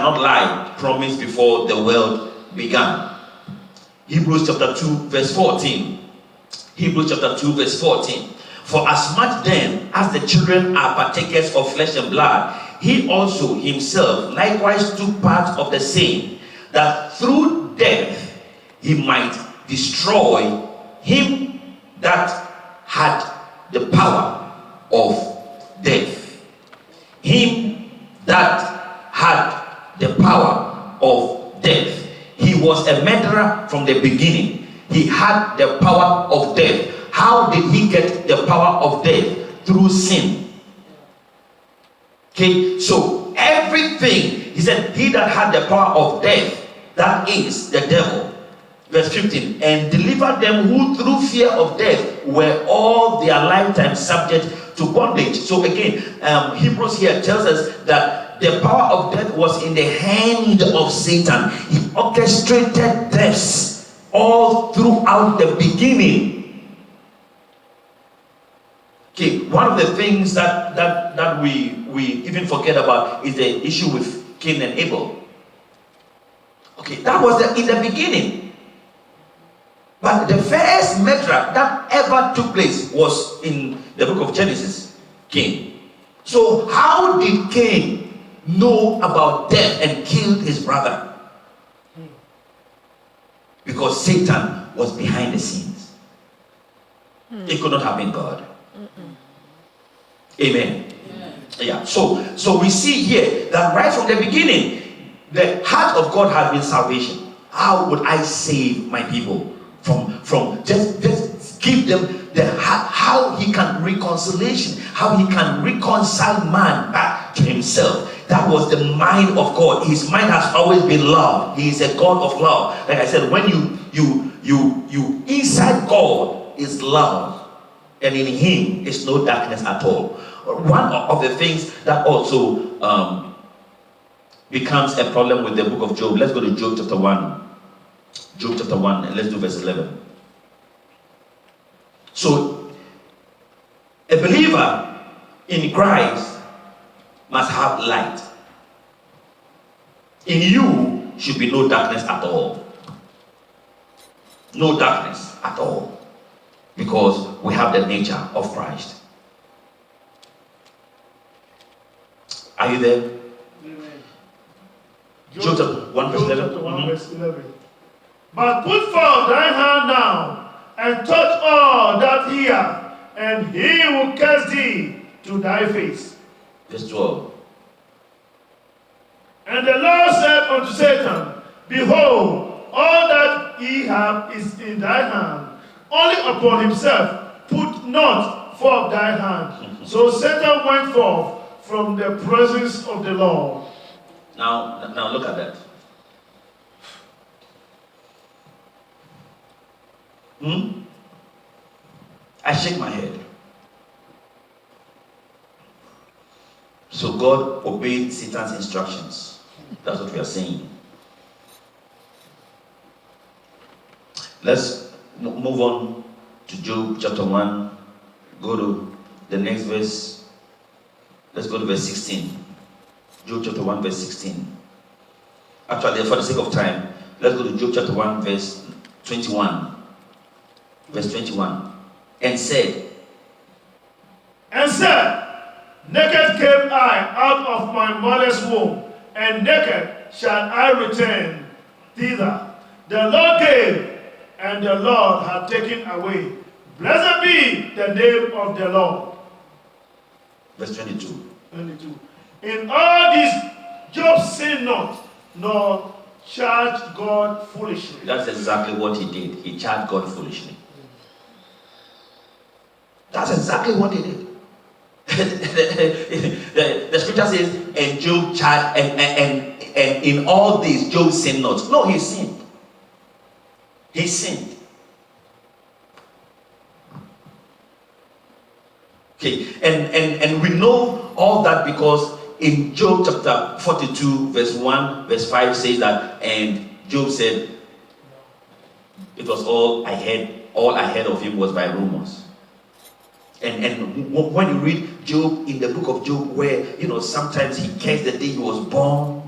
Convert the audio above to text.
cannot lie, promised before the world began. Hebrews chapter 2 verse 14. Hebrews chapter 2 verse 14. For as much then as the children are partakers of flesh and blood, he also himself likewise took part of the same, that through death he might destroy him that had the power of death. Him that had the power of death. He was a murderer from the beginning. He had the power of death. How did he get the power of death? Through sin. Okay, so everything, he said, he that had the power of death, that is the devil. Verse 15, and delivered them who through fear of death were all their lifetime subject to bondage. So again, Hebrews here tells us that the power of death was in the hand of Satan. He orchestrated deaths all throughout the beginning. Okay, one of the things that we even forget about is the issue with Cain and Abel. Okay, that was in the beginning. But the first murder that ever took place was in the book of Genesis, Cain. So how did Cain know about death and killed his brother? Because Satan was behind the scenes. It could not have been God. Amen. Yeah. So we see here that right from the beginning, the heart of God has been salvation. How would I save my people from just give them the heart, how he can reconciliation, how he can reconcile man back to himself. That was the mind of God. His mind has always been love. He is a God of love. Like I said, when you inside God is love, and in him is no darkness at all. One of the things that also becomes a problem with the book of Job. Let's go to Job chapter 1. Job chapter 1, and let's do verse 11. So, a believer in Christ must have light. In you should be no darkness at all. No darkness at all. Because we have the nature of Christ. Are you there? Amen. Job chapter 1 verse 11. Chapter 1 verse 11. But put forth thine hand now, and touch all that hear, and he will cast thee to thy face. Verse 12. And the Lord said unto Satan, Behold, all that he have is in thy hand. Only upon himself put not forth thy hand. So Satan went forth from the presence of the Lord. Now look at that. I shake my head. So God obeyed Satan's instructions. That's what we are saying. Let's move on to Job chapter 1. Go to the next verse. Let's go to verse 16. Job chapter 1 verse 16. Actually, for the sake of time, let's go to Job chapter 1 verse 21. Verse 21. And said, Naked came I out of my mother's womb, and naked shall I return thither. The Lord gave, and the Lord hath taken away. Blessed be the name of the Lord. Verse 22. 22. In all this, Job sinned not, nor charged God foolishly. That's exactly what he did. He charged God foolishly. That's exactly what he did. the scripture says, and Job charged, and in all this, Job sinned not. No, he sinned. He sinned. Okay, and we know all that because in Job chapter 42, verse 1, verse 5 says that, and Job said, it was all I heard of him was by rumors. And when you read Job in the book of Job, where sometimes he cursed the day he was born,